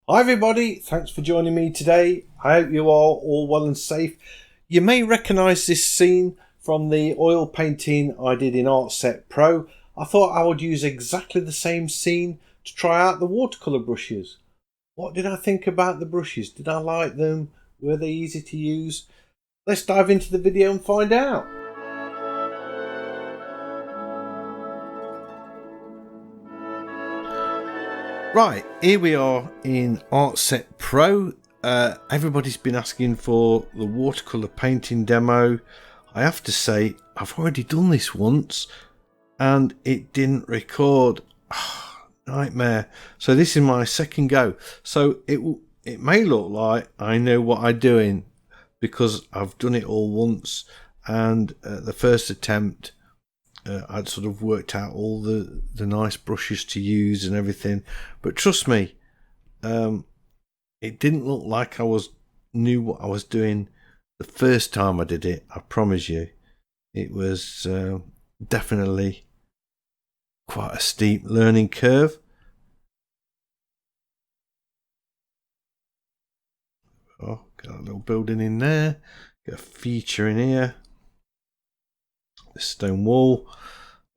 Hi everybody, thanks for joining me today. I hope you are all well and safe. You may recognise this scene from the oil painting I did in Artset Pro. I thought I would use exactly the same scene to try out the watercolour brushes. What did I think about the brushes? Did I like them? Were they easy to use? Let's dive into the video and find out. Right, here we are in Artset Pro. Everybody's been asking for the watercolour painting demo. I have to say, I've already done this once and it didn't record. Nightmare. So this is my second go. So it may look like I know what I'm doing because I've done it all once, and the first attempt I'd sort of worked out all the nice brushes to use and everything. But trust me, it didn't look like I knew what I was doing the first time I did it. I promise you, it was definitely quite a steep learning curve. Oh, got a little building in there, got a feature in here. This stone wall,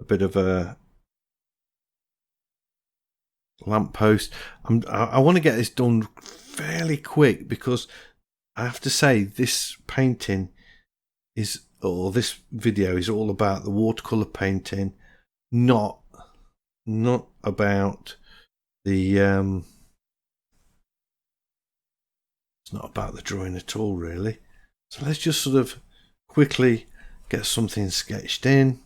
a bit of a lamppost. I want to get this done fairly quick because I have to say this painting is, or this video is all about the watercolor painting, not about the it's not about the drawing at all, really. So let's just sort of quickly get something sketched in.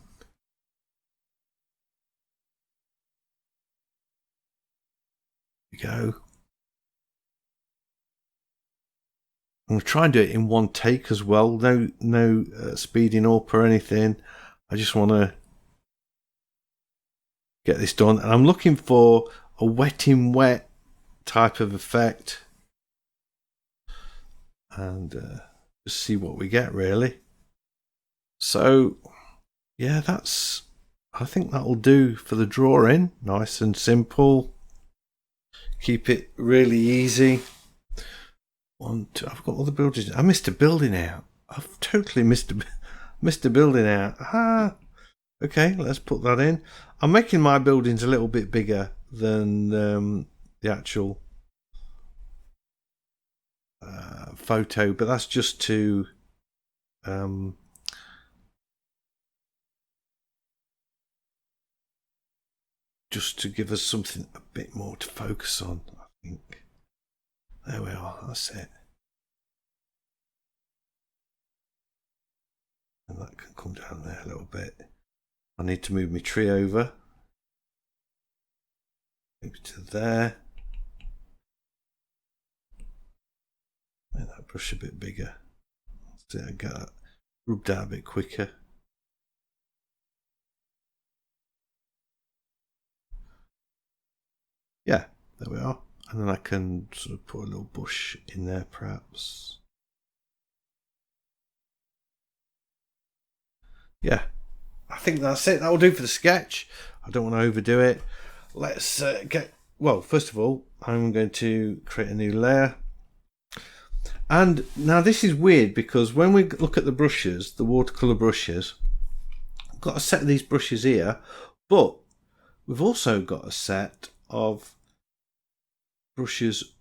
Here we go. I'm going to try and do it in one take as well. No speeding up or anything. I just want to get this done. And I'm looking for a wet in wet type of effect. And just see what we get, really. So, yeah, I think that'll do for the drawing. Nice and simple. Keep it really easy. I've got all the buildings. I missed a building out. I've totally missed a building out. Okay, let's put that in. I'm making my buildings a little bit bigger than the actual photo, but that's just to give us something a bit more to focus on, I think. There we are, that's it. And that can come down there a little bit. I need to move my tree over. Maybe to there. Make that brush a bit bigger. So I get that rubbed out a bit quicker. Yeah, there we are. And then I can sort of put a little bush in there, perhaps. Yeah, I think that's it. That'll do for the sketch. I don't want to overdo it. Let's well, first of all, I'm going to create a new layer. And now this is weird because when we look at the brushes, the watercolor brushes, I've got a set of these brushes here, but we've also got a set of brushes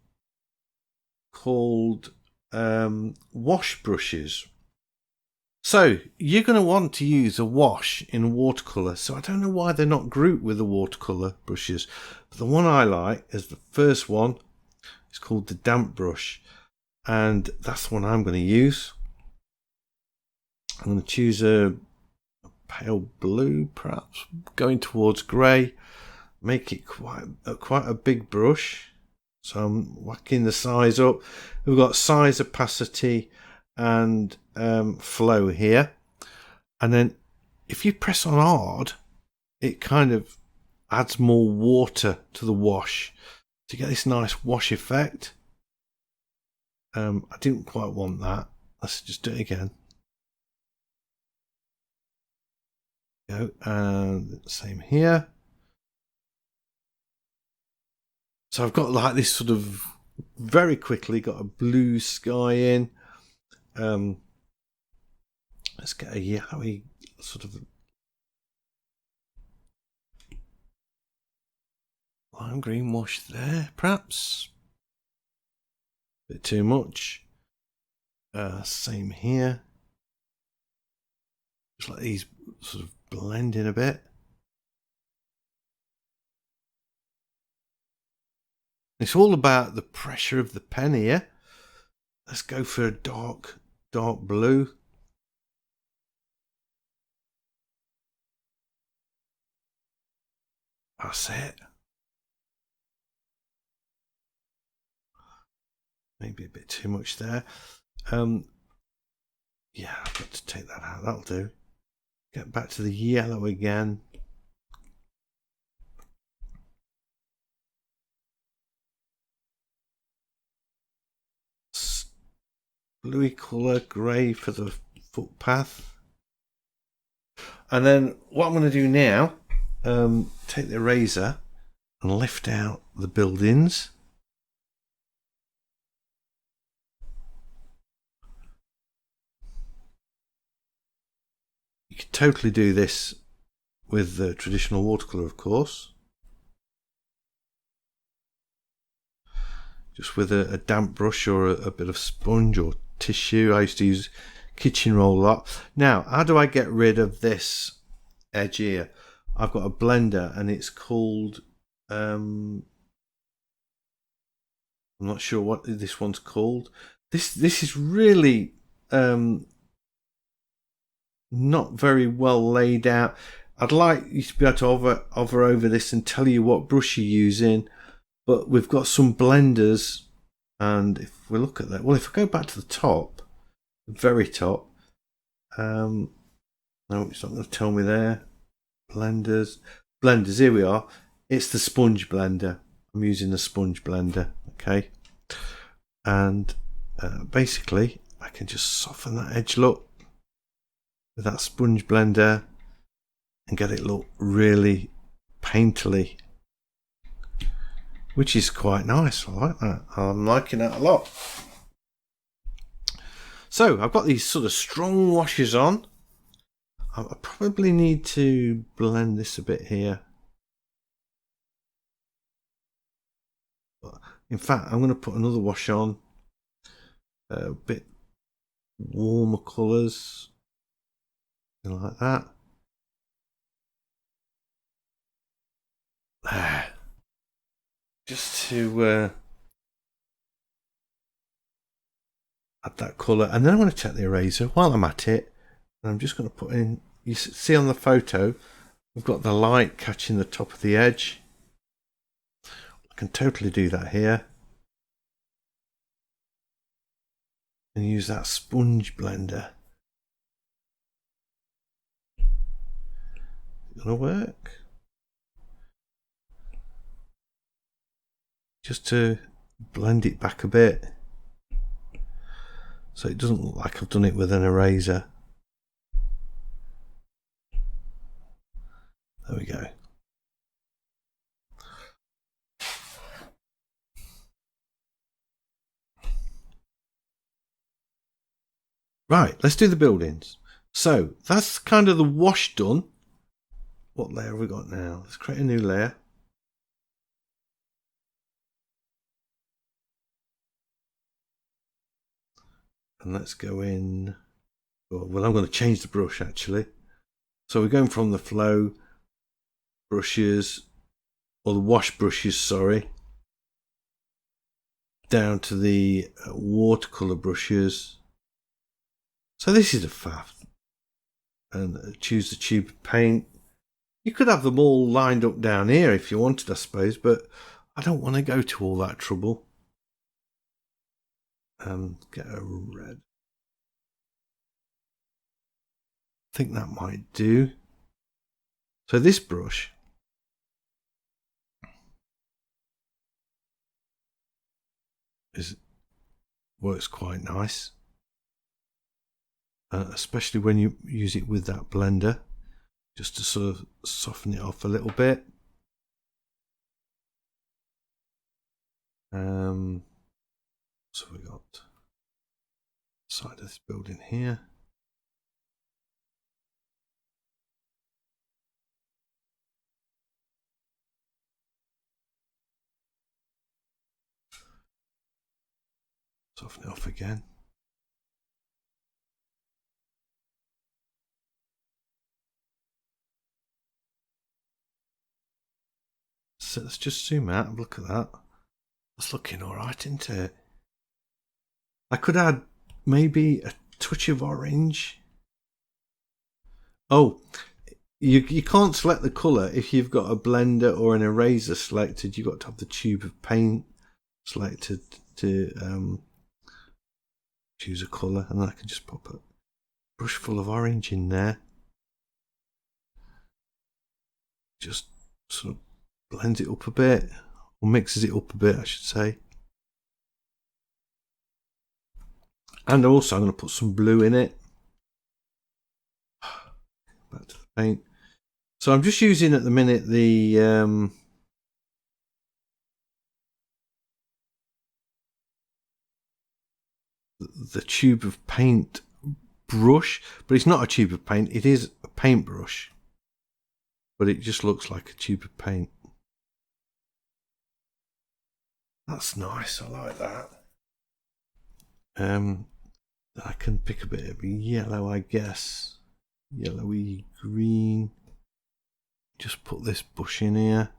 called wash brushes. So you're going to want to use a wash in watercolor. So I don't know why they're not grouped with the watercolor brushes. But the one I like is the first one. It's called the damp brush. And that's the one I'm going to use. I'm going to choose a pale blue, perhaps going towards grey. Make it quite a big brush. So I'm whacking the size up. We've got size, opacity, and flow here. And then if you press on hard, it kind of adds more water to the wash to get this nice wash effect. I didn't quite want that. Let's just do it again. Go, and same here. So I've got like this sort of very quickly got a blue sky in. Let's get a yellowy sort of lime green wash there, perhaps. Bit too much. Same here. Just let these sort of blend in a bit. It's all about the pressure of the pen here. Let's go for a dark blue. That's it. Maybe a bit too much there. Yeah, I've got to take that out. That'll do. Get back to the yellow again. Bluey colour, grey for the footpath. And then what I'm going to do now, take the eraser and lift out the buildings. You could totally do this with the traditional watercolour, of course. Just with a damp brush or a bit of sponge or tissue. I used to use kitchen roll a lot. Now, how do I get rid of this edge here? I've got a blender and it's called, I'm not sure what this one's called. This is really not very well laid out. I'd like you to be able to hover over this and tell you what brush you're using, but we've got some blenders, and if we look at that, well, if I go back to the top, the very top, no, it's not going to tell me there. Blenders, here we are. It's the sponge blender. I'm using the sponge blender, okay, and basically I can just soften that edge look with that sponge blender and get it look really painterly, which is quite nice. I like that. I'm liking that a lot. So I've got these sort of strong washes on. I probably need to blend this a bit here. In fact, I'm going to put another wash on, a bit warmer colours, like that. There. Just to add that colour, and then I'm going to take the eraser while I'm at it, and I'm just going to put in, you see on the photo we've got the light catching the top of the edge. I can totally do that here and use that sponge blender. Is it going to work? Just to blend it back a bit so it doesn't look like I've done it with an eraser. There we go. Right, let's do the buildings. So that's kind of the wash done. What layer have we got now? Let's create a new layer. And let's go in. Well, I'm going to change the brush actually. So we're going from the flow brushes, or the wash brushes, sorry, down to the watercolor brushes. So this is a faff. And choose the tube of paint. You could have them all lined up down here if you wanted, I suppose, but I don't want to go to all that trouble. Get a red. I think that might do. So this brush works quite nice, especially when you use it with that blender, just to sort of soften it off a little bit. So we got side of this building here. Soften it off again. So let's just zoom out and look at that. That's looking alright, isn't it? I could add maybe a touch of orange. Oh, you can't select the colour if you've got a blender or an eraser selected. You've got to have the tube of paint selected to choose a colour, and then I can just pop a brush full of orange in there. Just sort of blends it up a bit, or mixes it up a bit, I should say. And also I'm going to put some blue in it. Back to the paint. So I'm just using at the minute the tube of paint brush, but it's not a tube of paint, it is a paintbrush, but it just looks like a tube of paint. That's nice, I like that. I can pick a bit of yellow, I guess, yellowy green. Just put this bush in here.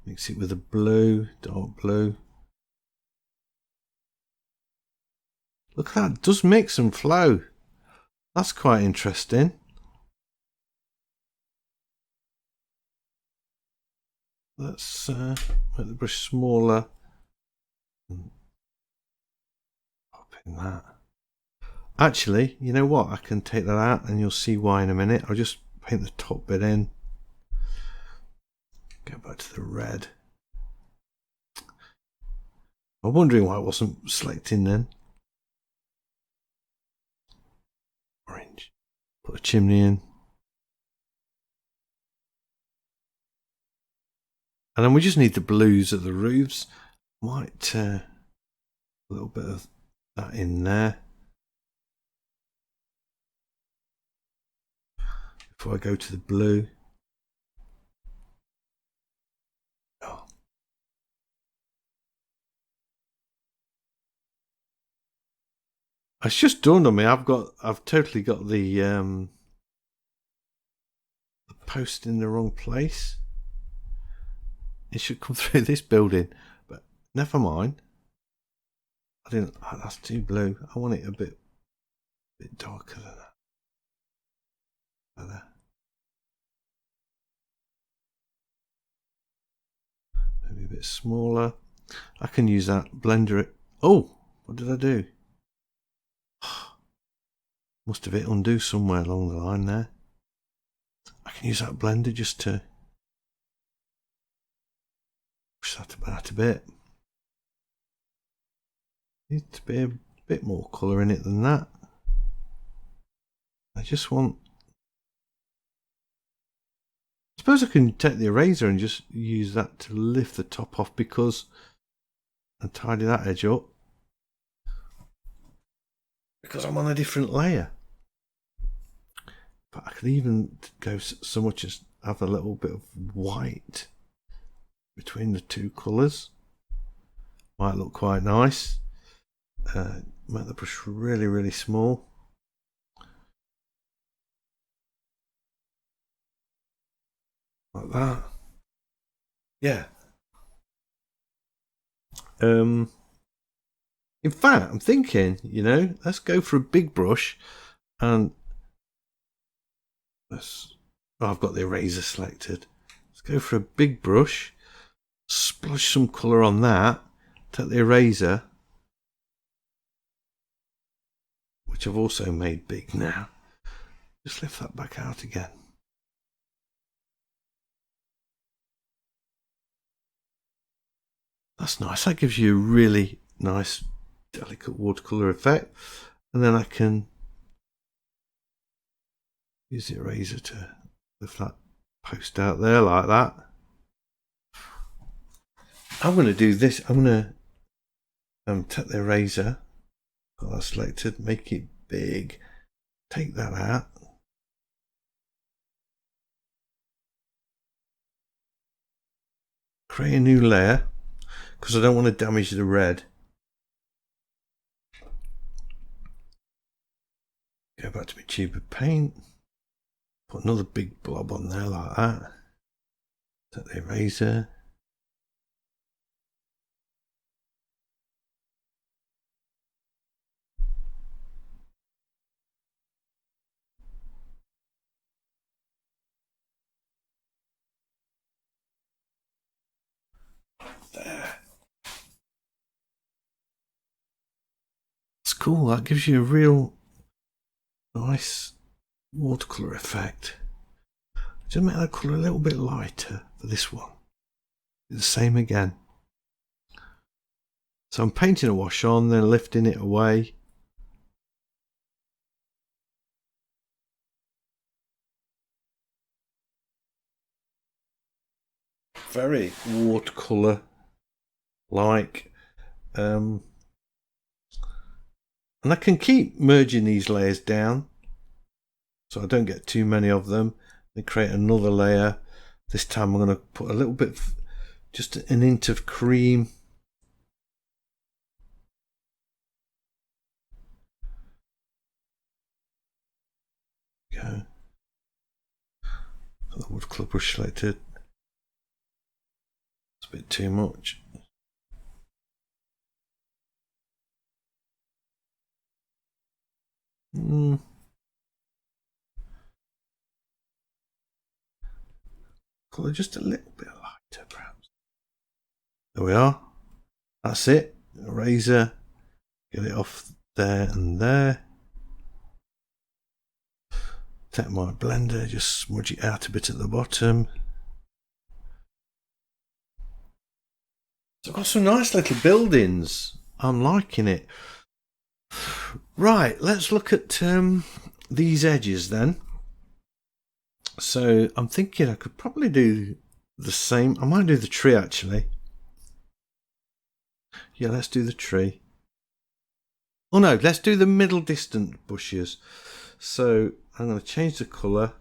Mix it with a blue, dark blue. Look at that, it does mix and flow. That's quite interesting. Let's make the brush smaller. Pop in that. Actually, you know what? I can take that out and you'll see why in a minute. I'll just paint the top bit in. Go back to the red. I'm wondering why it wasn't selecting then. Orange. Put a chimney in. And then we just need the blues of the roofs. Might a little bit of that in there. Before I go to the blue. Oh. It's just dawned on me. I've totally got the post in the wrong place. It should come through this building, but never mind. I didn't. Oh, that's too blue. I want it a bit darker than that. Maybe a bit smaller. I can use that blender. Oh, what did I do? Must have hit undo somewhere along the line there. I can use that blender just to push that about a bit. Needs to be a bit more colour in it than that. I just want. I suppose I can take the eraser and just use that to lift the top off and tidy that edge up. Because I'm on a different layer. But I could even go so much as have a little bit of white between the two colours. Might look quite nice. Make the brush really, really small. Like that. Yeah. In fact, I'm thinking, let's go for a big brush and I've got the eraser selected. Let's go for a big brush, splash some colour on that, take the eraser, which I've also made big now, just lift that back out again. That's nice. That gives you a really nice, delicate watercolour effect. And then I can use the eraser to lift that post out there like that. I'm going to do this. I'm going to take the eraser, got that selected, make it big, take that out. Create a new layer because I don't want to damage the red. Go back to my tube of paint. Put another big blob on there like that. Take the eraser. There. It's cool. That gives you a real nice watercolor effect. Just make that colour a little bit lighter for this one. Do the same again. So I'm painting a wash on, then lifting it away. Very watercolor like. And I can keep merging these layers down so I don't get too many of them. Then create another layer. This time I'm going to put a little bit, just an hint of cream. Go. The watercolor brush selected. It's a bit too much. Colour just a little bit lighter, perhaps. There we are. That's it. Eraser. Get it off there and there. Take my blender, just smudge it out a bit at the bottom. So I've got some nice little buildings. I'm liking it. Right, let's look at these edges then. So I'm thinking I could probably do the same. I might do the tree actually. Yeah, let's do the tree. Oh no, let's do the middle distant bushes. So I'm going to change the colour.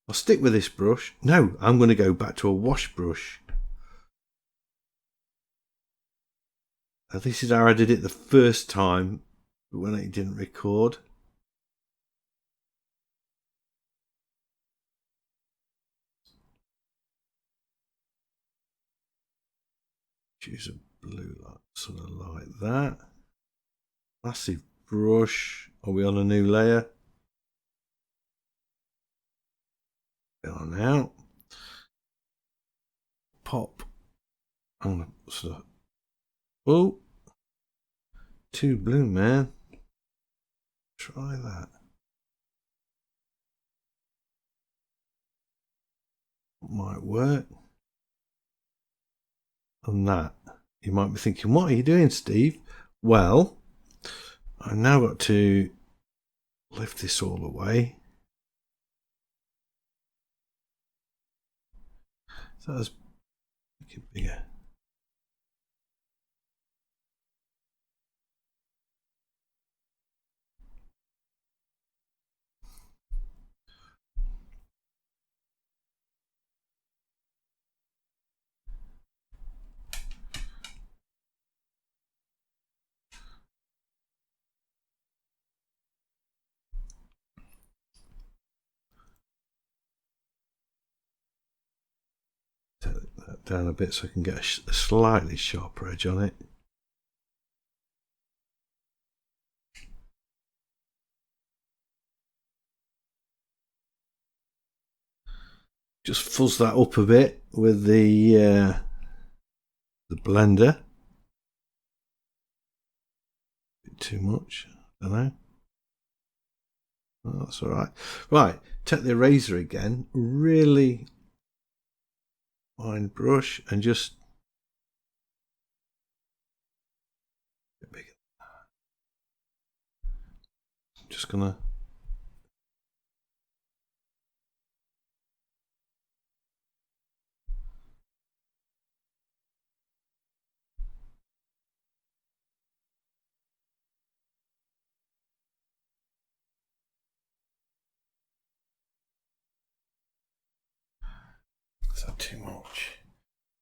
I'll stick with this brush. No, I'm going to go back to a wash brush. This is how I did it the first time, but when it didn't record. Choose a blue light, sort of like that. Massive brush. Are we on a new layer? We are now. Pop. I'm gonna sort of. Oh, too blue, man. Try that. Might work. And that. You might be thinking, what are you doing, Steve? Well, I've now got to lift this all away. So let's make it bigger. Down a bit so I can get a slightly sharper edge on it. Just fuzz that up a bit with the blender. Bit too much, I don't know. Oh, that's all right. Right, take the eraser again. Really fine brush and just just gonna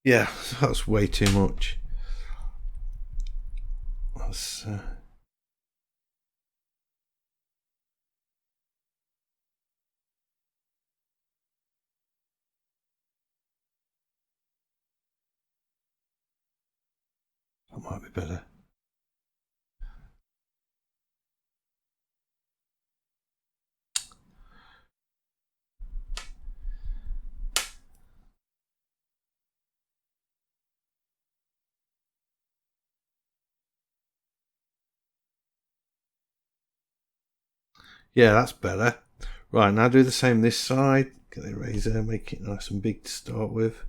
Yeah, that's way too much. That's, that might be better. Yeah, that's better. Right, now do the same this side. Get the eraser, make it nice and big to start with.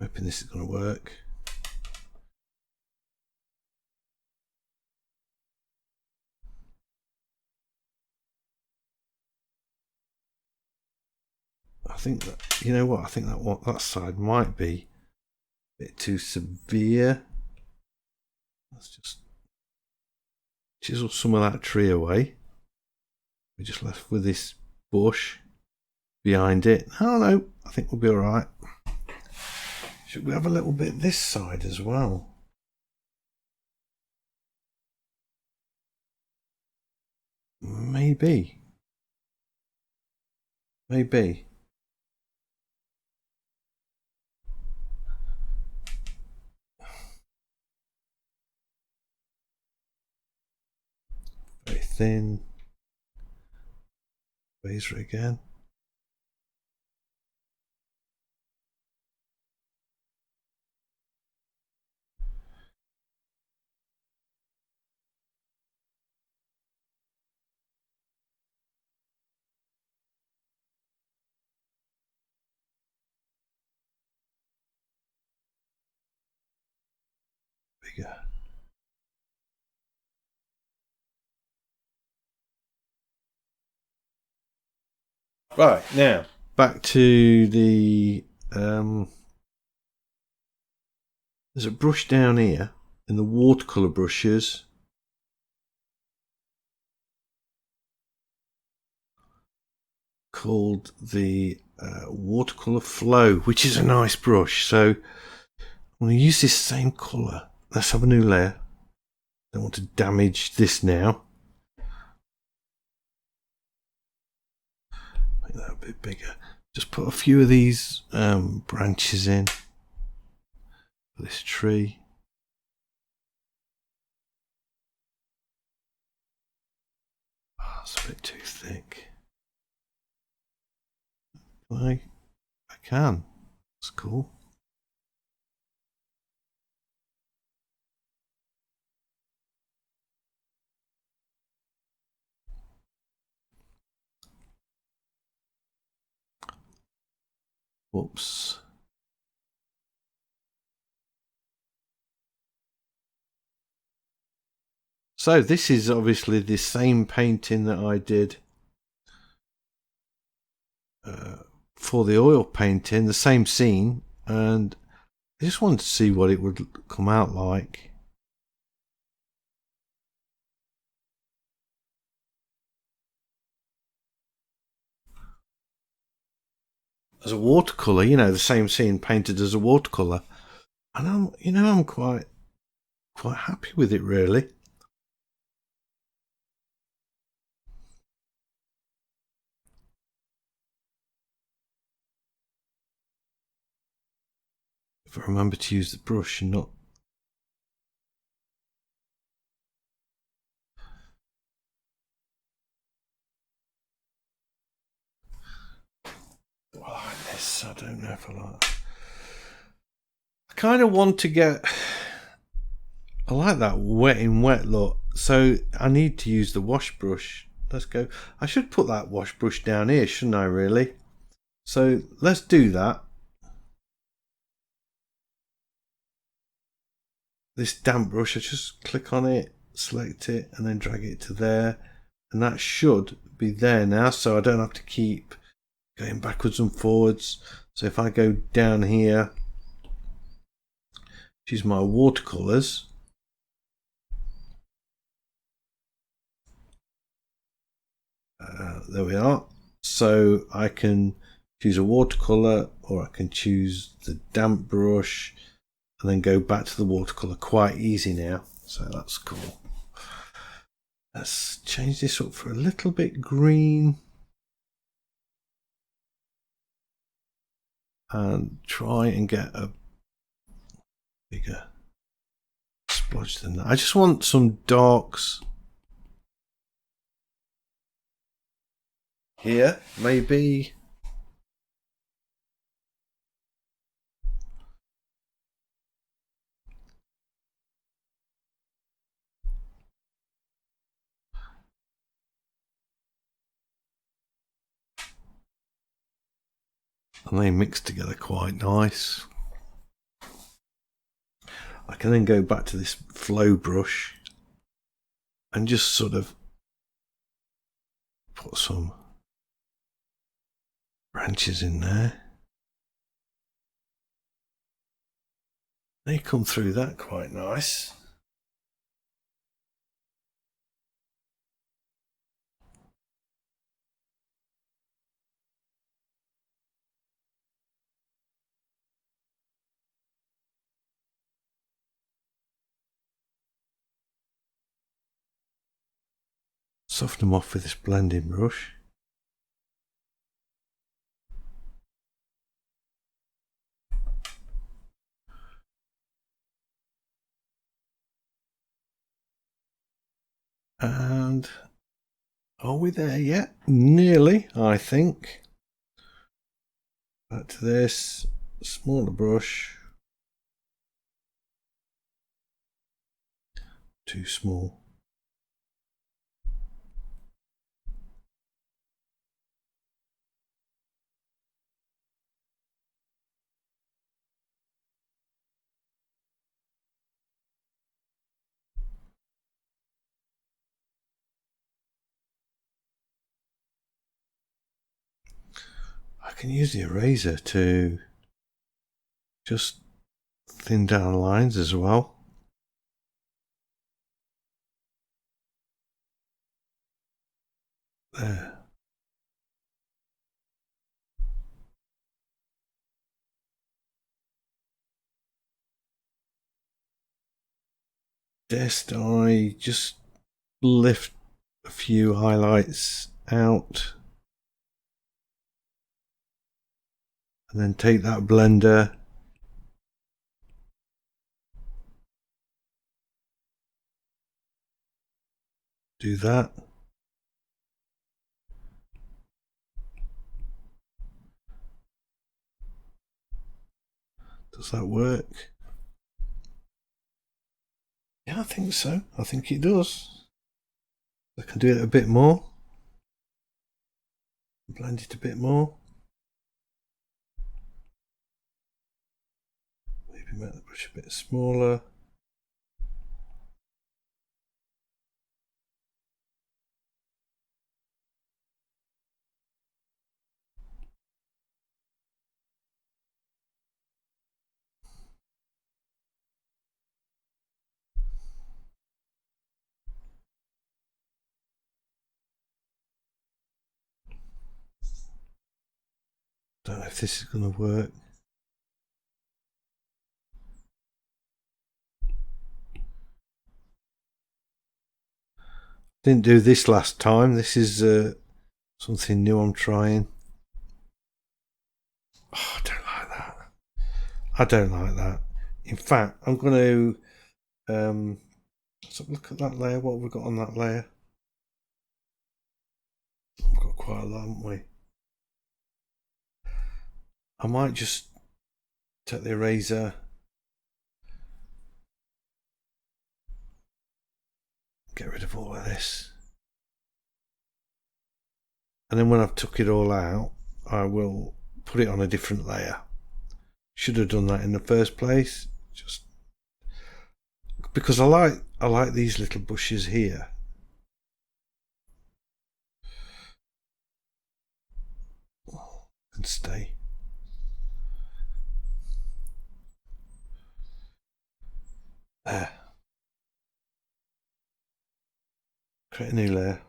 Hoping this is going to work. I think that, you know what, I think that side might be a bit too severe. Let's just chisel some of that tree away. We're just left with this bush behind it. Oh no, I think we'll be alright. Should we have a little bit this side as well? Maybe. Maybe. Very thin. Razor again. Bigger. Right, now back to the there's a brush down here in the watercolor brushes called the Watercolor Flow, which is a nice brush. So I'm going to use this same colour. Let's have a new layer. Don't want to damage this now. Make that a bit bigger. Just put a few of these branches in for this tree. Oh, it's a bit too thick. I can. That's cool. Whoops. So this is obviously the same painting that I did for the oil painting, the same scene, and I just wanted to see what it would come out like. As a watercolor, you know, the same scene painted as a watercolor, and I'm quite happy with it, really. If I remember to use the brush and not. I like this. I don't know if I like. I kind of want to get. I like that wet in wet look, so I need to use the wash brush. Let's go. I should put that wash brush down here, shouldn't I, really? So let's do that. This damp brush, I just click on it, select it, and then drag it to there. And that should be there now, so I don't have to keep going backwards and forwards. So if I go down here, choose my watercolors. There we are. So I can choose a watercolor, or I can choose the damp brush and then go back to the watercolor quite easy now. So that's cool. Let's change this up for a little bit green and try and get a bigger splodge than that. I just want some darks here, maybe. And they mix together quite nice. I can then go back to this flow brush and just sort of put some branches in there. They come through that quite nice. Soften them off with this blending brush. And are we there yet? Nearly, I think. Back to this smaller brush. Too small. I can use the eraser to just thin down lines as well. There. Just I just lift a few highlights out and then take that blender, do that. Does that work? Yeah, I think so. I think it does. I can do it a bit more. Blend it a bit more. Maybe make the brush a bit smaller. Don't know if this is going to work. Didn't do this last time. This is something new I'm trying. Oh, I don't like that. I don't like that. In fact, I'm going to let's have a look at that layer. What have we got on that layer? We've got quite a lot, haven't we? I might just take the eraser, get rid of all of this, and then when I've took it all out, I will put it on a different layer. Should have done that in the first place, just because I like these little bushes here. And stay. There. Create a new layer.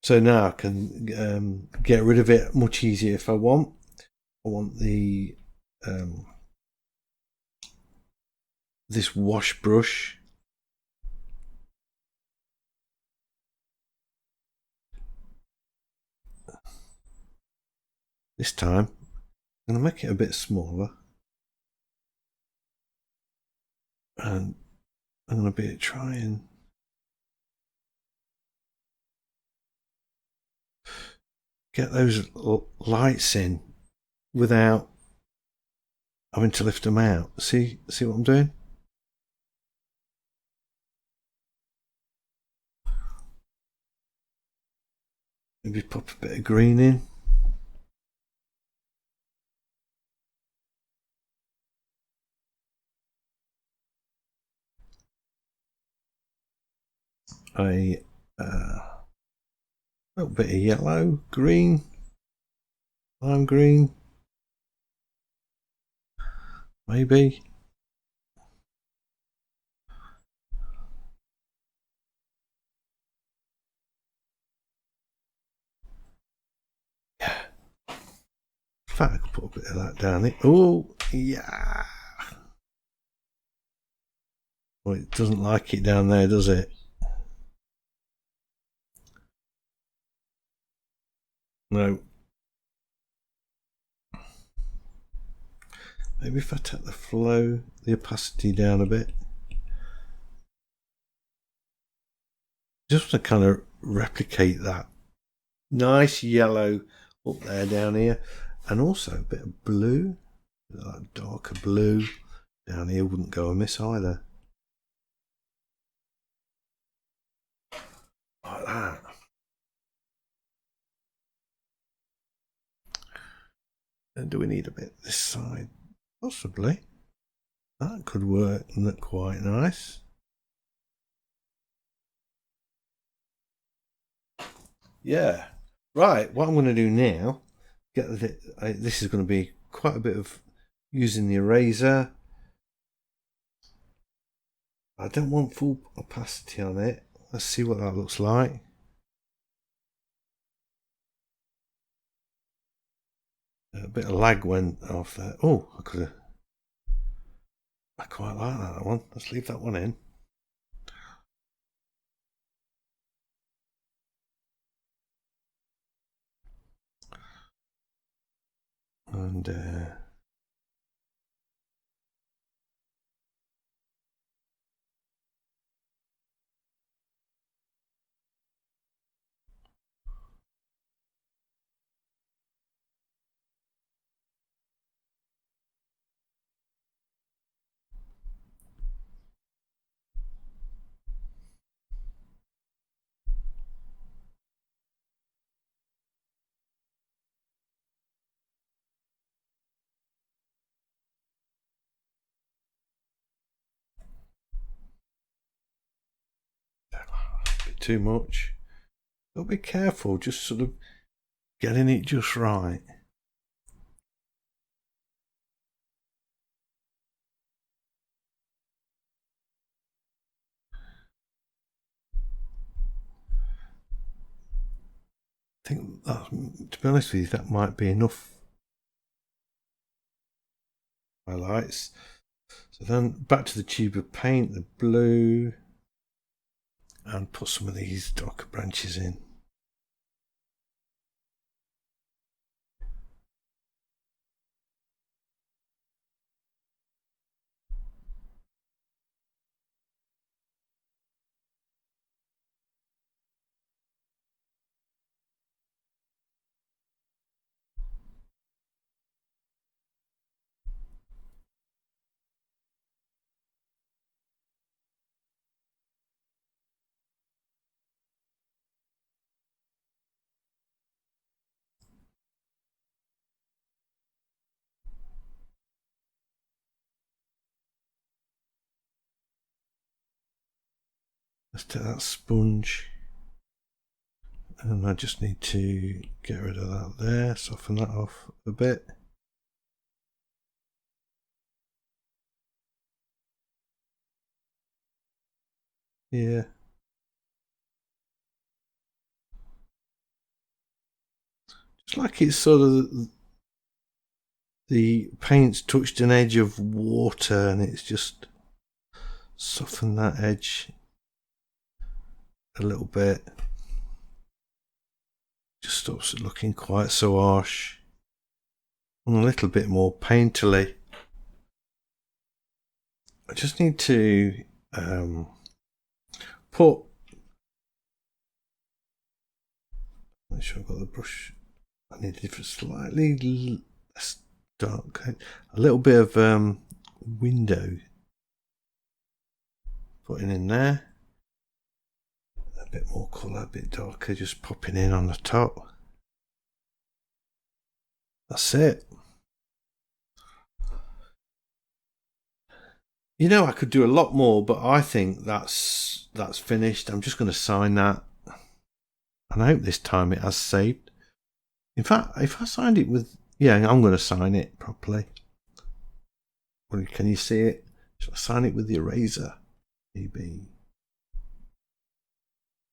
So now I can get rid of it much easier if I want. I want the this wash brush. This time I'm going to make it a bit smaller, and I'm going to try and get those lights in without having to lift them out. See what I'm doing? Maybe pop a bit of green in. A little bit of yellow, green, lime green, maybe. Yeah. In fact, I could put a bit of that down there. Oh, yeah. Well, it doesn't like it down there, does it? No. Maybe if I take the flow, the opacity down a bit. Just to kind of replicate that nice yellow up there down here, and also a bit of blue, that darker blue down here wouldn't go amiss either. Like that. And do we need a bit this side? Possibly. That could work and look quite nice. Yeah. Right, what I'm going to do now, this is going to be quite a bit of using the eraser. I don't want full opacity on it. Let's see what that looks like. A bit of lag went off there. Oh, I quite like that one. Let's leave that one in. And a bit too much. But be careful, just sort of getting it just right. I think that, to be honest with you, that might be enough highlights. So then back to the tube of paint, the blue, and put some of these darker branches in. Let's take that sponge, and I just need to get rid of that there, soften that off a bit. Yeah. It's like it's sort of the paint's touched an edge of water and it's just softened that edge a little bit. Just stops it looking quite so harsh and a little bit more painterly. I just need to make sure I've got the brush. I need it for slightly less dark, a little bit of window putting in there, a bit more colour, a bit darker, just popping in on the top. That's it. You know, I could do a lot more, but I think that's finished. I'm just going to sign that, and I hope this time it has saved. In fact, if I signed it with, yeah, I'm going to sign it properly. Well, can you see it? Should I sign it with the eraser? Maybe.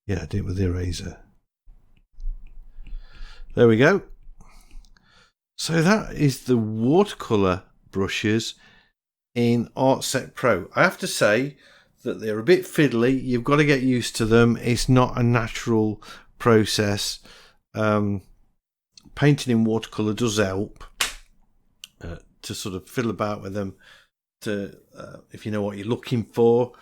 Yeah, I did it with the eraser. There we go. So that is the watercolor brushes in Artset Pro. I have to say that they're a bit fiddly. You've got to get used to them. It's not a natural process. Painting in watercolor does help to sort of fiddle about with them to if you know what you're looking for.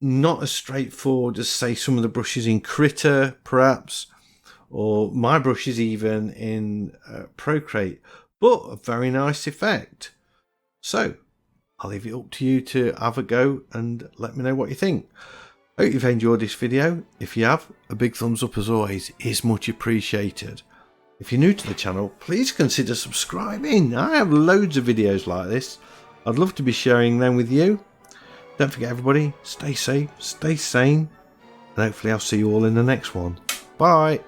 Not as straightforward as, say, some of the brushes in Critter, perhaps, or my brushes even in Procreate, but a very nice effect. So I'll leave it up to you to have a go and let me know what you think. Hope you've enjoyed this video. If you have, a big thumbs up as always is much appreciated. If you're new to the channel, please consider subscribing. I have loads of videos like this. I'd love to be sharing them with you. Don't forget, everybody, stay safe, stay sane, and hopefully I'll see you all in the next one. Bye.